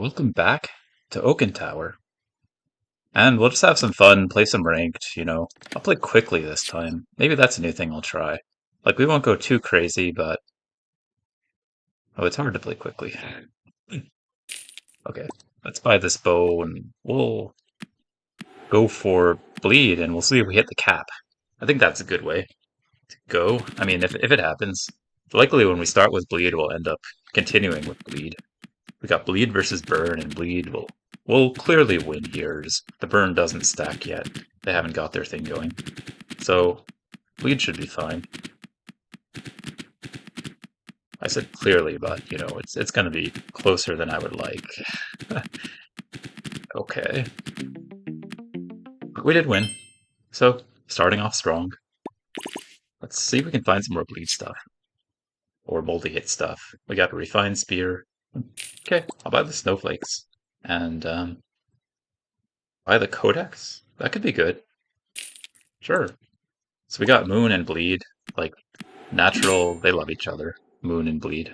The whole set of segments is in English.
Welcome back to Oaken Tower. And we'll just have some fun, play some ranked. I'll play quickly this time. Maybe that's a new thing I'll try. Like, we won't go too crazy, but... Oh, it's hard to play quickly. Okay, let's buy this bow, and we'll go for bleed, and we'll see if we hit the cap. I think that's a good way to go. I mean, if it happens. Likely when we start with bleed, we'll end up continuing with bleed. We got bleed versus burn, and bleed will clearly win here. Just the burn doesn't stack yet. They haven't got their thing going. So bleed should be fine. I said clearly, but it's gonna be closer than I would like. Okay. We did win. So starting off strong. Let's see if we can find some more bleed stuff. Or multi-hit stuff. We got a refined spear. Okay, I'll buy the snowflakes. And buy the codex. That could be good. Sure. So we got Moon and Bleed, like natural, they love each other. Moon and Bleed.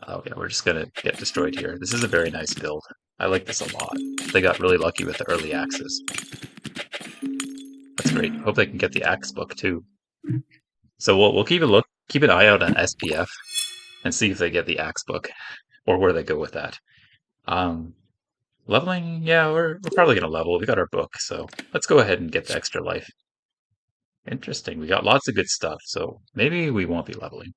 Oh yeah, we're just gonna get destroyed here. This is a very nice build. I like this a lot. They got really lucky with the early axes. That's great. Hope they can get the axe book too. So we'll keep an eye out on SPF and see if they get the axe book or where they go with that. Um, Leveling, yeah, we're probably gonna level. We got our book, so let's go ahead and get the extra life. Interesting. We got lots of good stuff, so maybe we won't be leveling.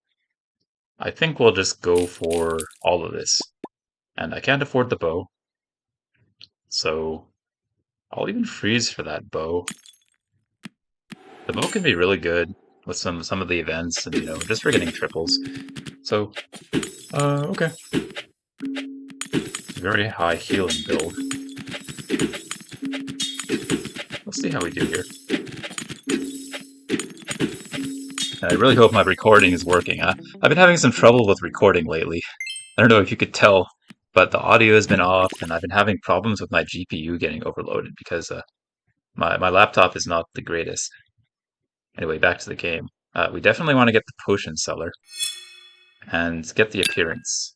I think we'll just go for all of this. And I can't afford the bow, so I'll even freeze for that bow. The bow can be really good with some of the events and just for getting triples. So okay. Very high healing build. We'll see how we do here. I really hope my recording is working. I've been having some trouble with recording lately. I don't know if you could tell, but the audio has been off, and I've been having problems with my GPU getting overloaded because my laptop is not the greatest. Anyway, back to the game. We definitely want to get the potion seller and get the appearance.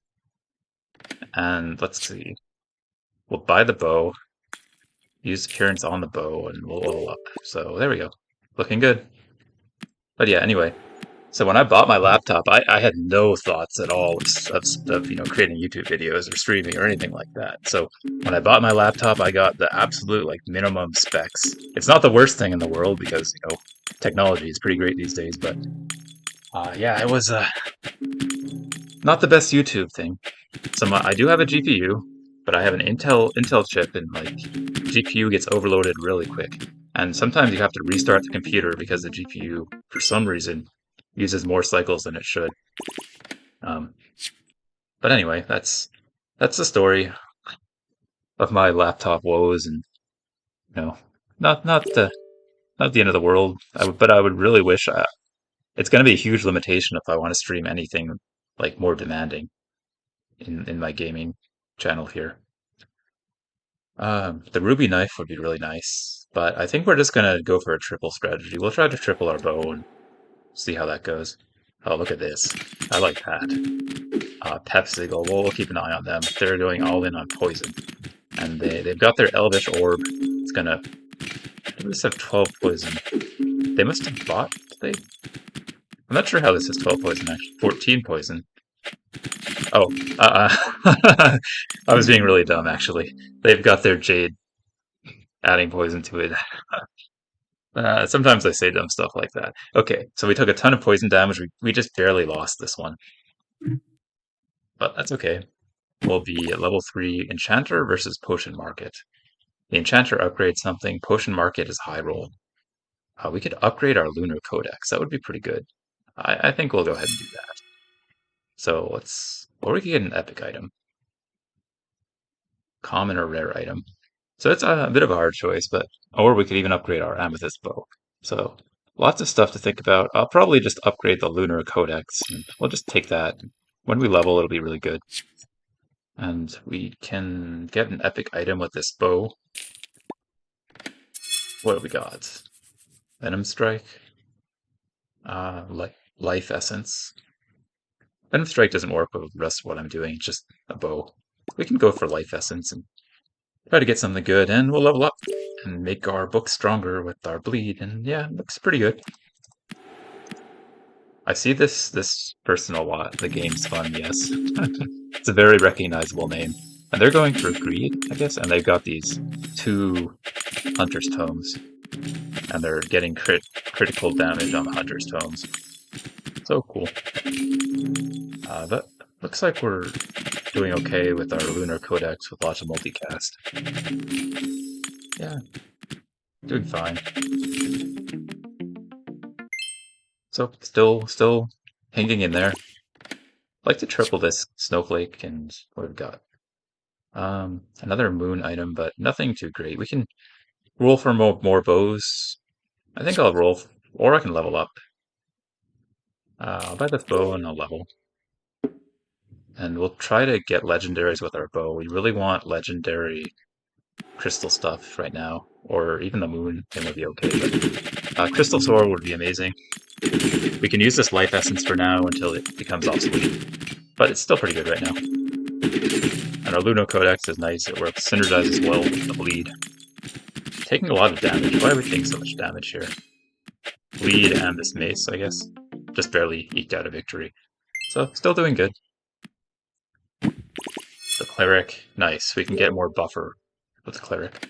And let's see. We'll buy the bow, use appearance on the bow, and we'll level up. So there we go. Looking good. But yeah, anyway. So when I bought my laptop, I had no thoughts at all of creating YouTube videos or streaming or anything like that. So when I bought my laptop, I got the absolute like minimum specs. It's not the worst thing in the world because technology is pretty great these days. But yeah, it was not the best YouTube thing. So I do have a GPU, but I have an Intel chip, and like GPU gets overloaded really quick. And sometimes you have to restart the computer because the GPU, for some reason, uses more cycles than it should. Um, but anyway, that's the story of my laptop woes, and you know, not the end of the world. But I would really wish it's going to be a huge limitation if I want to stream anything like more demanding in my gaming channel here. The ruby knife would be really nice, but I think we're just gonna go for a triple strategy. We'll try to triple our bow and see how that goes. Oh, look at this. I like that. Pepsigle, we'll keep an eye on them. They're going all in on poison. And they've got their Elvish Orb. It's gonna... They must have 12 poison. They must have bought... They... I'm not sure how this is 12 poison, actually. 14 poison. Oh, I was being really dumb, actually. They've got their Jade adding poison to it. Sometimes I say dumb stuff like that. Okay, so we took a ton of poison damage. We just barely lost this one. But that's okay. We'll be at level 3 Enchanter versus Potion Market. The Enchanter upgrades something. Potion Market is high roll. We could upgrade our Lunar Codex. That would be pretty good. I think we'll go ahead and do that. So let's... Or we could get an epic item. Common or rare item. So it's a bit of a hard choice, but... Or we could even upgrade our Amethyst Bow. So lots of stuff to think about. I'll probably just upgrade the Lunar Codex. And we'll just take that. When we level, it'll be really good. And we can get an epic item with this bow. What have we got? Venom Strike. Life Essence. Venom Strike doesn't work with the rest of what I'm doing, it's just a bow. We can go for Life Essence and try to get something good, and we'll level up and make our book stronger with our bleed, and yeah, it looks pretty good. I see this person a lot. The game's fun, yes. It's a very recognizable name. And they're going for greed, I guess, and they've got these two Hunter's Tomes, and they're getting critical damage on the Hunter's Tomes. So cool. But looks like we're doing okay with our Lunar Codex with lots of multicast. Yeah, doing fine. So still hanging in there. I'd like to triple this Snowflake and what we've got. Another moon item, but nothing too great. We can roll for more bows. I think I'll roll, or I can level up. I'll buy this bow and I'll level. And we'll try to get legendaries with our bow. We really want legendary crystal stuff right now, or even the moon thing would be okay. But crystal sword would be amazing. We can use this life essence for now until it becomes obsolete, but it's still pretty good right now. And our Luno Codex is nice. It works synergizes well with the bleed. Taking a lot of damage. Why are we taking so much damage here? Bleed and this mace, I guess. Just barely eked out a victory. So still doing good. The cleric, nice. We can get more buffer with the cleric.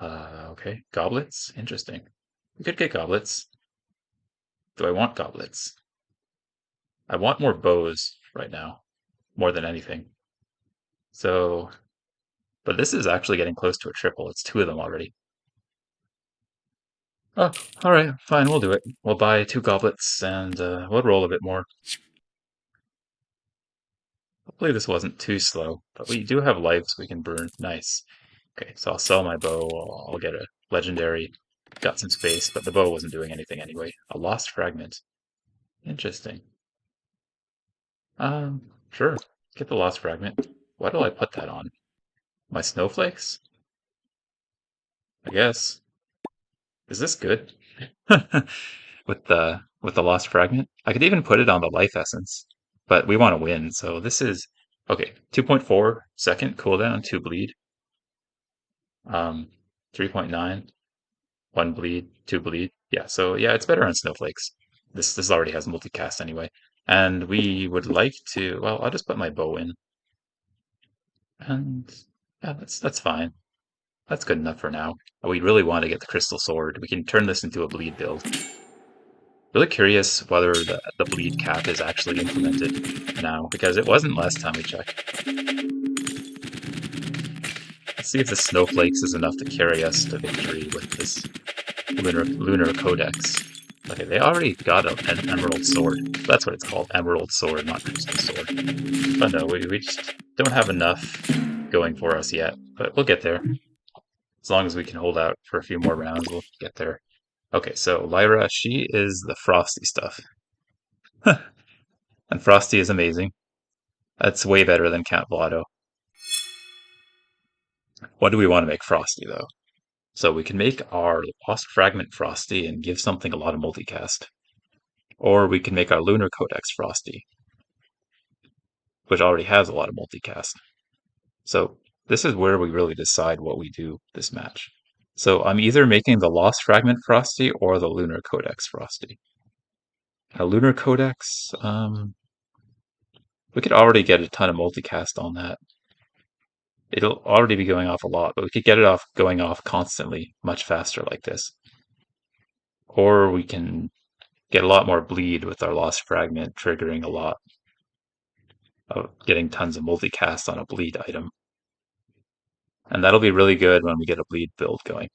Okay, goblets, interesting. We could get goblets. Do I want goblets? I want more bows right now, more than anything. So, but this is actually getting close to a triple. It's two of them already. Oh, all right, fine, we'll do it. We'll buy two goblets and we'll roll a bit more. Hopefully this wasn't too slow, but we do have lives we can burn. Nice. Okay, so I'll sell my bow. I'll get a legendary. Got some space, but the bow wasn't doing anything anyway. A lost fragment. Interesting. Sure. Get the lost fragment. Why do I put that on? My snowflakes? I guess. Is this good? With the lost fragment? I could even put it on the life essence, but we want to win, so this is okay. 2.4 second cooldown, 2 bleed. 3.9, 1 bleed, 2 bleed. Yeah, so yeah, it's better on snowflakes. This already has multicast anyway. And we would like to, well, I'll just put my bow in. And yeah, that's fine. That's good enough for now. We really want to get the crystal sword. We can turn this into a bleed build. Really curious whether the bleed cap is actually implemented now, because it wasn't last time we checked. Let's see if the snowflakes is enough to carry us to victory with this lunar codex. Okay, they already got an emerald sword. That's what it's called, emerald sword, not crystal sword. But no, we just don't have enough going for us yet, but we'll get there. As long as we can hold out for a few more rounds, we'll get there. Okay, so Lyra, she is the Frosty stuff. And Frosty is amazing. That's way better than Count Blotto. What do we want to make Frosty, though? So we can make our Lost Fragment Frosty and give something a lot of multicast. Or we can make our Lunar Codex Frosty, which already has a lot of multicast. So this is where we really decide what we do this match. So I'm either making the Lost Fragment Frosty or the Lunar Codex Frosty. A Lunar Codex, we could already get a ton of multicast on that. It'll already be going off a lot, but we could get it off going off constantly, much faster like this. Or we can get a lot more bleed with our Lost Fragment, triggering a lot of getting tons of multicast on a bleed item. And that'll be really good when we get a bleed build going.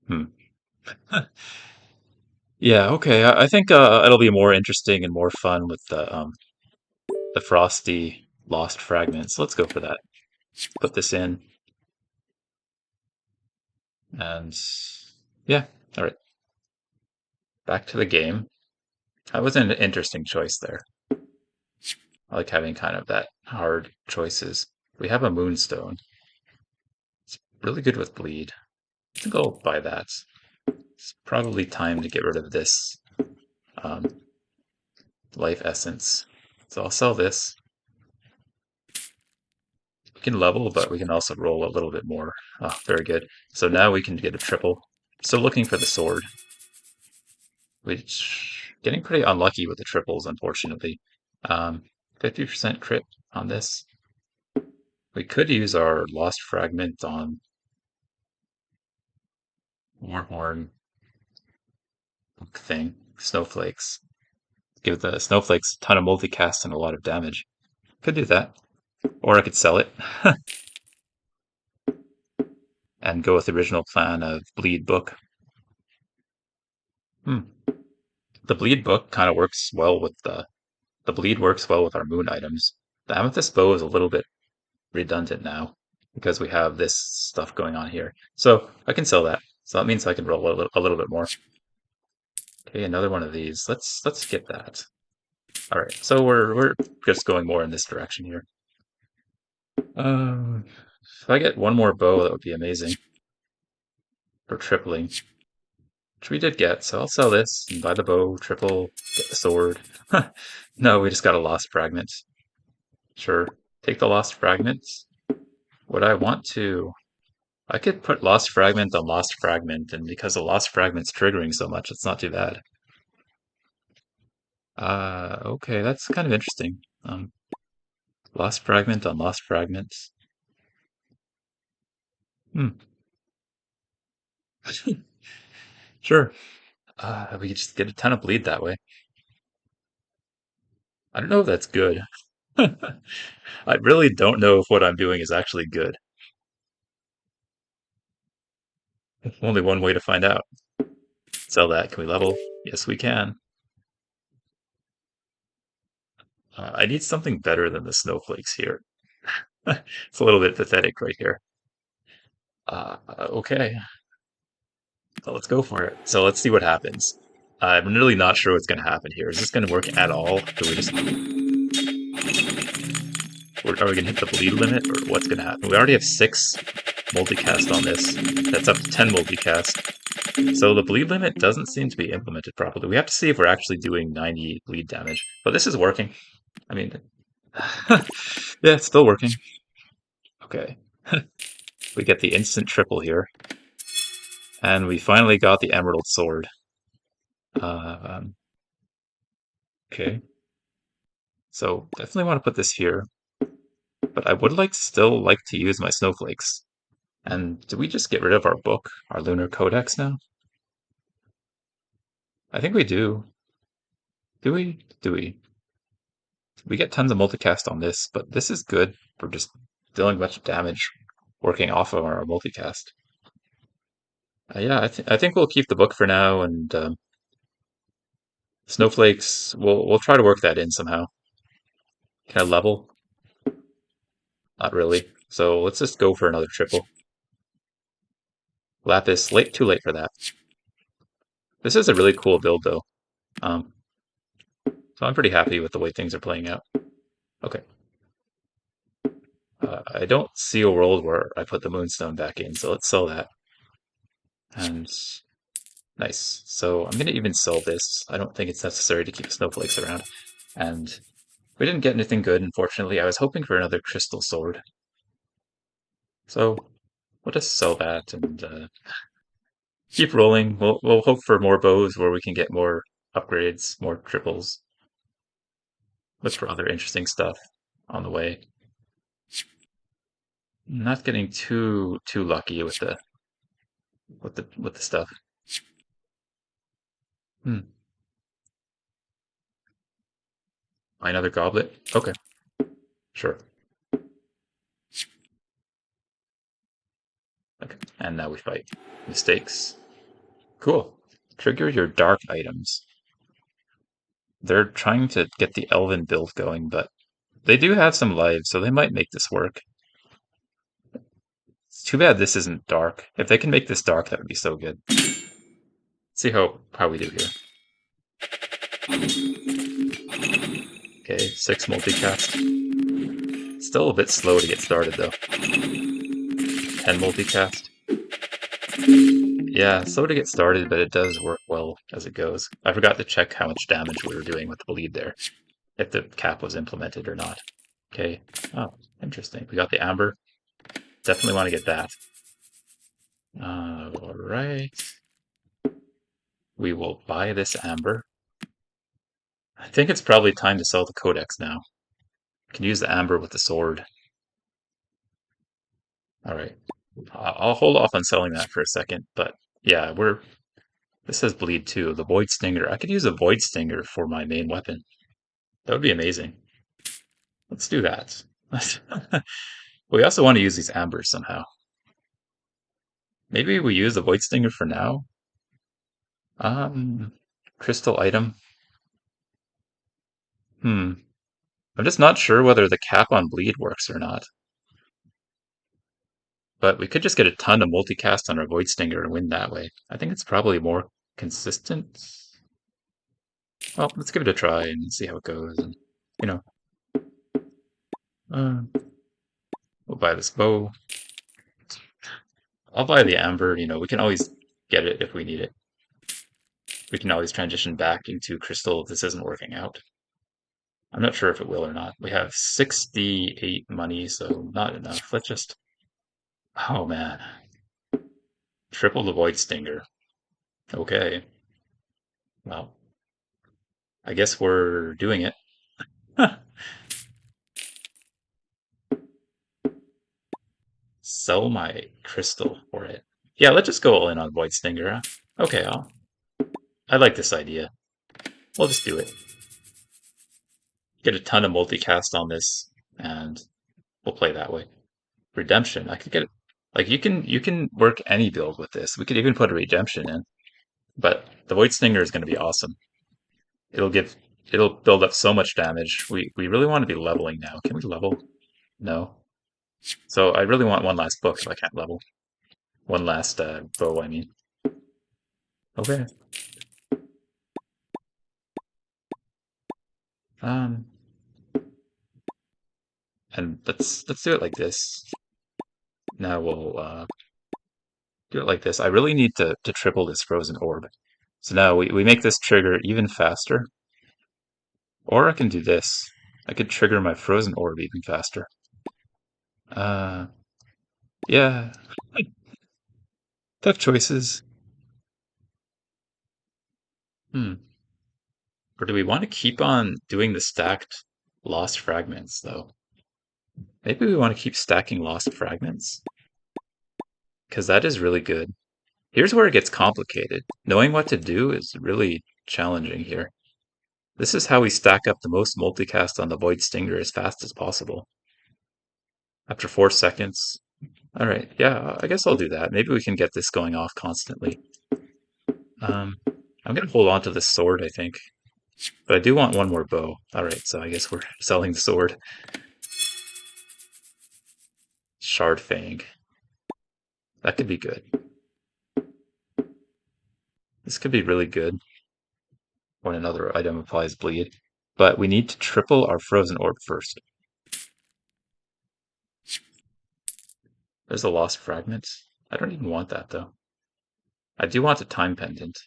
Hmm. Yeah, okay. I think it'll be more interesting and more fun with the Frosty Lost Fragments. Let's go for that. Put this in. And yeah, all right. Back to the game. That was an interesting choice there. I like having kind of that hard choices. We have a Moonstone. It's really good with bleed. I think I'll buy that. It's probably time to get rid of this um, life essence. So I'll sell this. We can level, but we can also roll a little bit more. Oh, very good. So now we can get a triple. Still looking for the sword, which getting pretty unlucky with the triples, unfortunately. 50% crit on this. We could use our lost fragment on Warhorn thing, snowflakes. Give the snowflakes a ton of multicast and a lot of damage. Could do that. Or I could sell it and go with the original plan of bleed book. The bleed book kind of works well with the bleed works well with our moon items. The amethyst bow is a little bit redundant now because we have this stuff going on here. So I can sell that. So that means I can roll a little bit more. Okay, another one of these. Let's get that. All right, so we're just going more in this direction here. If I get one more bow, that would be amazing for tripling, which we did get. So I'll sell this and buy the bow, triple, get the sword. No, we just got a lost fragment. Sure, take the lost fragments. Would I want to? I could put lost fragment on lost fragment, and because the lost fragment's triggering so much, it's not too bad. Okay, that's kind of interesting. Lost fragment on lost fragment. Hmm. Sure. We could just get a ton of bleed that way. I don't know if that's good. I really don't know if what I'm doing is actually good. Only one way to find out. Sell that. Can we level? Yes, we can. I need something better than the snowflakes here. It's a little bit pathetic right here. Okay. So let's go for it. So let's see what happens. I'm really not sure what's going to happen here. Is this going to work at all? Do we just... Are we going to hit the bleed limit, or what's going to happen? We already have 6 multicast on this. That's up to 10 multicast. So the bleed limit doesn't seem to be implemented properly. We have to see if we're actually doing 90 bleed damage. But this is working. I mean, yeah, it's still working. Okay. We get the instant triple here. And we finally got the emerald sword. Okay. So definitely want to put this here. But I would still like to use my snowflakes. And do we just get rid of our book, our lunar codex now? I think we do. Do we? Do we? We get tons of multicast on this, but this is good for just dealing much damage working off of our multicast. Yeah, I think we'll keep the book for now, and snowflakes. We'll try to work that in somehow. Can I level? Not really. So let's just go for another triple. Lapis, too late for that. This is a really cool build, though. So I'm pretty happy with the way things are playing out. Okay. I don't see a world where I put the moonstone back in, so let's sell that. And nice. So I'm going to even sell this. I don't think it's necessary to keep snowflakes around. And we didn't get anything good, unfortunately. I was hoping for another crystal sword. So we'll just sell that and keep rolling. We'll hope for more bows where we can get more upgrades, more triples. Look for other interesting stuff on the way. Not getting too lucky with the stuff. Hmm. Another goblet? Okay. Sure. Okay. And now we fight. Mistakes. Cool. Trigger your dark items. They're trying to get the elven build going, but they do have some lives, so they might make this work. It's too bad this isn't dark. If they can make this dark, that would be so good. Let's see how we do here. Okay, 6 multicast. Still a bit slow to get started, though. 10 multicast. Yeah, slow to get started, but it does work well. well as it goes. I forgot to check how much damage we were doing with the bleed there, if the cap was implemented or not. Okay. Oh, interesting. We got the amber. Definitely want to get that. All right. We will buy this amber. I think it's probably time to sell the codex now. Can use the amber with the sword. All right. I'll hold off on selling that for a second, but yeah, this has bleed too. The void stinger. I could use a void stinger for my main weapon. That would be amazing. Let's do that. We also want to use these ambers somehow. Maybe we use the void stinger for now. Um, crystal item. I'm just not sure whether the cap on bleed works or not. But we could just get a ton of multicast on our void stinger and win that way. I think it's probably more consistent. Well, let's give it a try and see how it goes. And you know, uh, we'll buy this bow. I'll buy the amber. We can always get it if we need it. We can always transition back into crystal if this isn't working out. I'm not sure if it will or not. We have 68 money, so not enough. Let's just. Oh man. Triple the void stinger. Okay. Well, I guess we're doing it. Sell my crystal for it. Yeah, let's just go all in on void stinger. Huh? Okay, I like this idea. We'll just do it. Get a ton of multicast on this, and we'll play that way. Redemption. I could get it. Like you can work any build with this. We could even put a redemption in. But the void stinger is going to be awesome. It'll give it'll build up so much damage. We really want to be leveling now. Can we level? No. So I really want one last book if I can't level. One last bow, I mean. Okay. Um and let's do it like this. Now we'll do it like this. I really need to triple this frozen orb. So now we make this trigger even faster. Or I can do this. I could trigger my frozen orb even faster. Uh yeah. Tough choices. Hmm. Or do we want to keep on doing the stacked lost fragments, though? Maybe we want to keep stacking lost fragments, because that is really good. Here's where it gets complicated. Knowing what to do is really challenging here. This is how we stack up the most multicast on the Void Stinger as fast as possible. After 4 seconds. Alright, yeah, I guess I'll do that. Maybe we can get this going off constantly. I'm gonna hold on to this sword, I think. But I do want one more bow. Alright, so I guess we're selling the sword. Shard Fang. That could be good. This could be really good when another item applies bleed. But we need to triple our frozen orb first. There's a lost fragment. I don't even want that though. I do want a time pendant.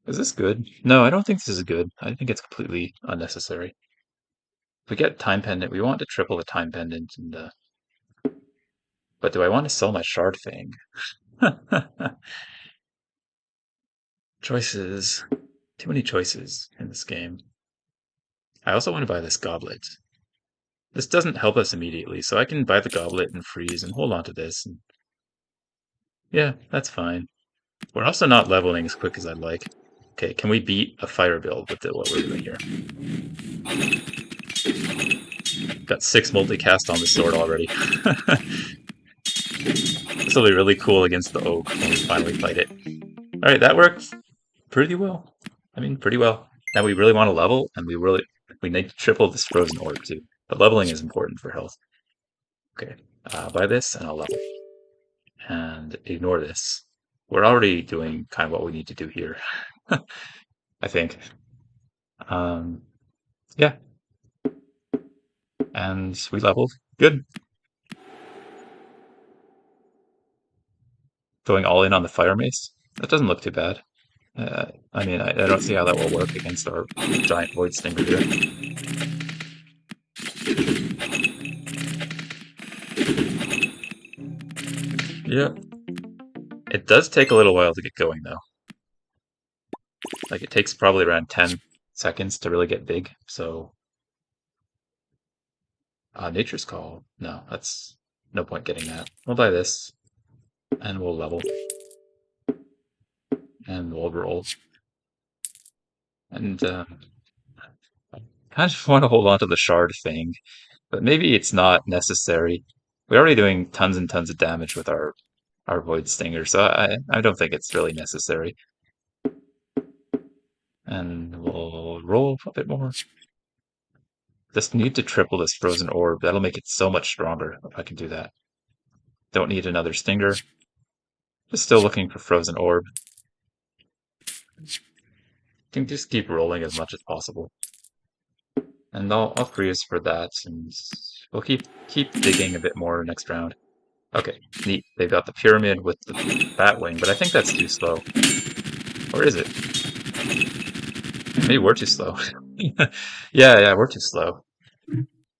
Is this good? No, I don't think this is good. I think it's completely unnecessary. If we get time pendant, we want to triple the time pendant. But do I want to sell my shard fang? Choices. Too many choices in this game. I also want to buy this goblet. This doesn't help us immediately, so I can buy the goblet and freeze and hold on to this. And yeah, that's fine. We're also not leveling as quick as I'd like. Okay, can we beat a fire build with what we're doing here? Got 6 multicast on the sword already. This will be really cool against the oak when we finally fight it. Alright, that worked pretty well. I mean, pretty well. Now we really want to level, and we need to triple this frozen orb too. But leveling is important for health. Okay, buy this and I'll level. And ignore this. We're already doing kind of what we need to do here, I think. Um, yeah, and we leveled. Good. Going all in on the fire mace. That doesn't look too bad. I mean, I don't see how that will work against our giant void stinger here. Yeah. It does take a little while to get going, though. Like, it takes probably around 10 seconds to really get big, so... Nature's Call. No, that's... no point getting that. We'll buy this, and we'll level, and we'll roll. And, I kind of want to hold on to the shard thing, but maybe it's not necessary. We're already doing tons and tons of damage with our Void Stinger, so I don't think it's really necessary. And we'll roll a bit more. Just need to triple this Frozen Orb. That'll make it so much stronger if I can do that. Don't need another Stinger. Just still looking for Frozen Orb. Can just keep rolling as much as possible. And I'll freeze for that, and we'll keep digging a bit more next round. Okay, neat. They've got the pyramid with the Batwing, but I think that's too slow. Or is it? Maybe we're too slow. Yeah, we're too slow.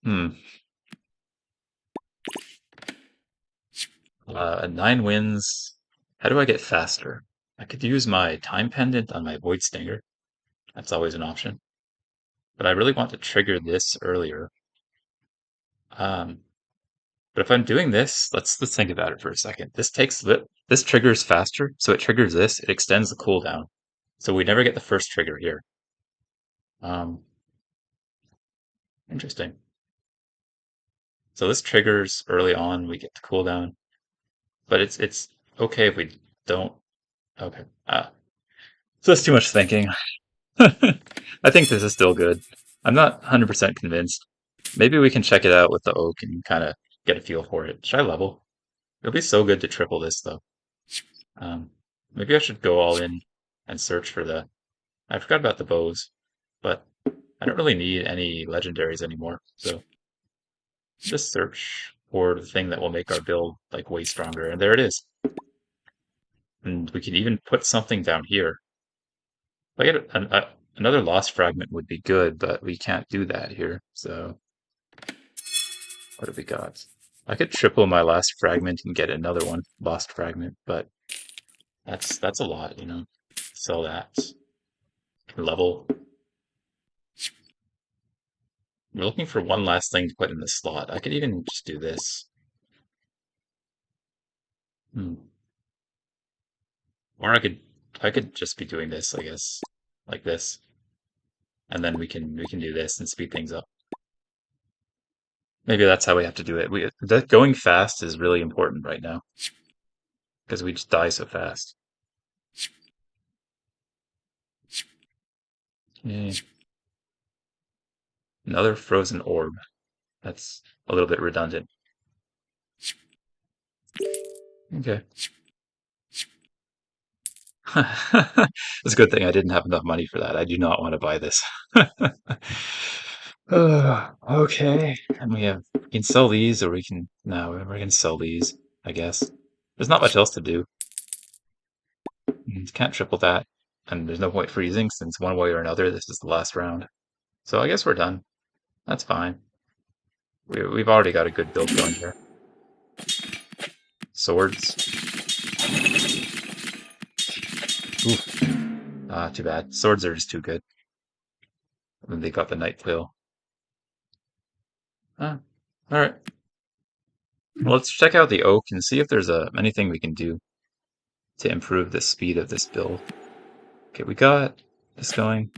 9 wins. How do I get faster? I could use my time pendant on my Void Stinger. That's always an option. But I really want to trigger this earlier. But if I'm doing this, let's think about it for a second. This triggers faster, so it triggers this. It extends the cooldown, so we never get the first trigger here. Interesting. So this triggers early on. We get the cooldown, but it's okay if we don't. Okay. So that's too much thinking. I think this is still good. I'm not 100% convinced. Maybe we can check it out with the oak and kind of get a feel for it. Should I level? It'll be so good to triple this, though. Maybe I should go all in and search for the... I forgot about the bows, but I don't really need any legendaries anymore, so just search for the thing that will make our build like way stronger, and there it is. And we can even put something down here. Like another lost fragment would be good, but we can't do that here, so... What have we got? I could triple my last fragment and get another one, lost fragment, but that's a lot, you know. Sell that. Level. We're looking for one last thing to put in the slot. I could even just do this. Or I could just be doing this, I guess. Like this. And then we can do this and speed things up. Maybe that's how we have to do it. That going fast is really important right now. Because we just die so fast. Yeah. Another frozen orb. That's a little bit redundant. Okay. It's a good thing I didn't have enough money for that. I do not want to buy this. Okay. And we can sell these, or we can... No, we're going to sell these, I guess. There's not much else to do. You can't triple that. And there's no point freezing, since one way or another, this is the last round. So I guess we're done. That's fine. We've already got a good build going here. Swords. Oof. Too bad. Swords are just too good. And they got the night quill. Alright. Well, let's check out the oak and see if there's anything we can do to improve the speed of this build. Okay, we got this going.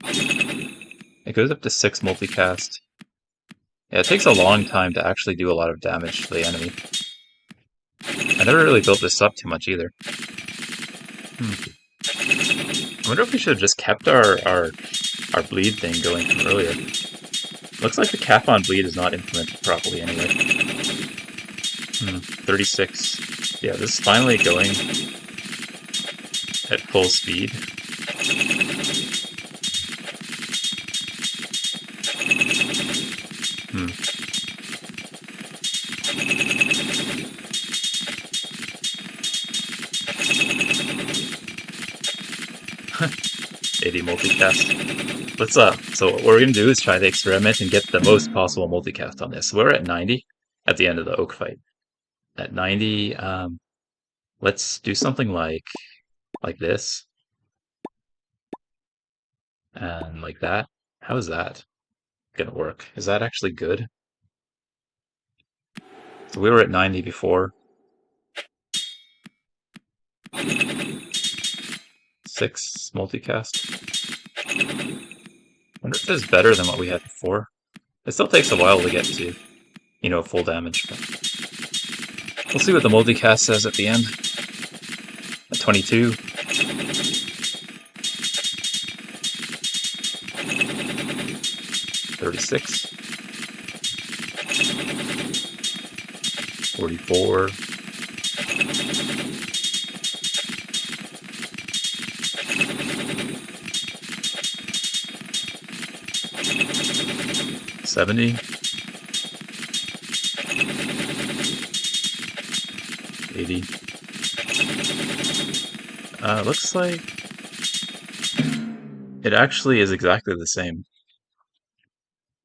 It goes up to 6 multicast. Yeah, it takes a long time to actually do a lot of damage to the enemy. I never really built this up too much either. I wonder if we should have just kept our bleed thing going from earlier. Looks like the cap on bleed is not implemented properly anyway. 36. Yeah, this is finally going at full speed. maybe multicast. So what we're gonna do is try the experiment and get the most possible multicast on this. So we're at 90 at the end of the oak fight. At 90, let's do something like this and like that. How is that gonna work? Is that actually good? So we were at 90 before. 6 multicast. Wonder if this is better than what we had before. It still takes a while to get to, full damage. But we'll see what the multicast says at the end. At 22. 36. 44. 70. 80. Looks like it actually is exactly the same.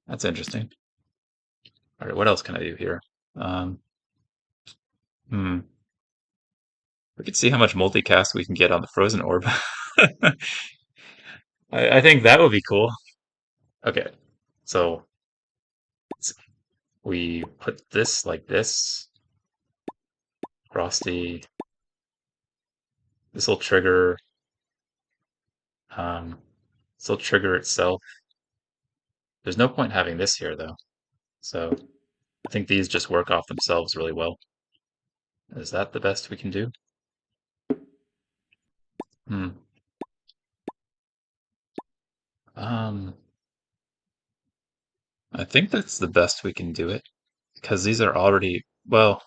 That's interesting. All right, what else can I do here? Um, hmm. We could see how much multicast we can get on the frozen orb. I think that would be cool. Okay, so we put this like this. Frosty. This will trigger. Um, this will trigger itself. There's no point having this here though. So I think these just work off themselves really well. Is that the best we can do? Hmm. Um, I think that's the best we can do it because these are already, well,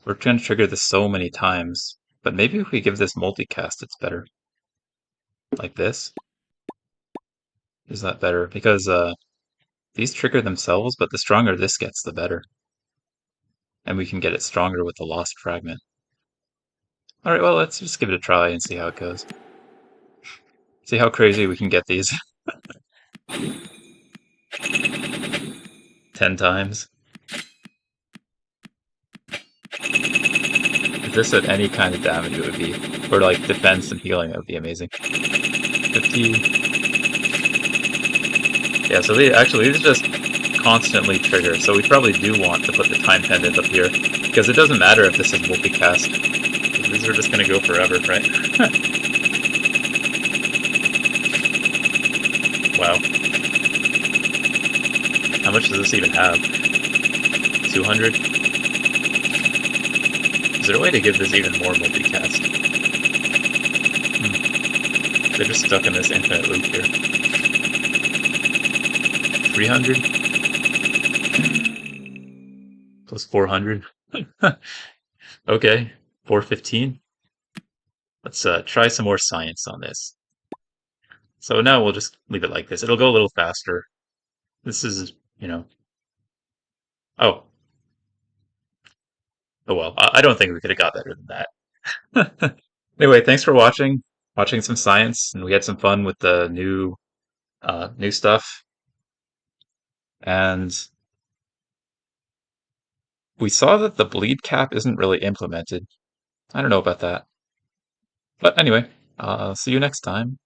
we're trying to trigger this so many times, but maybe if we give this multicast, it's better. Like this. Is that better? Because these trigger themselves, but the stronger this gets, the better. And we can get it stronger with the lost fragment. Alright, well, let's just give it a try and see how it goes. See how crazy we can get these. 10 times. If this had any kind of damage, it would be, or like defense and healing, that would be amazing. 50. Yeah, so these just constantly trigger, so we probably do want to put the time pendant up here, because it doesn't matter if this is multicast. These are just going to go forever, right? Wow. How much does this even have? 200? Is there a way to give this even more multicast? They're just stuck in this infinite loop here. 300? Plus 400? Okay, 415. Let's try some more science on this. So now we'll just leave it like this. It'll go a little faster. This is, oh, oh well. I don't think we could have got better than that. Anyway, thanks for watching some science, and we had some fun with the new stuff. And we saw that the bleed cap isn't really implemented. I don't know about that. But anyway, see you next time.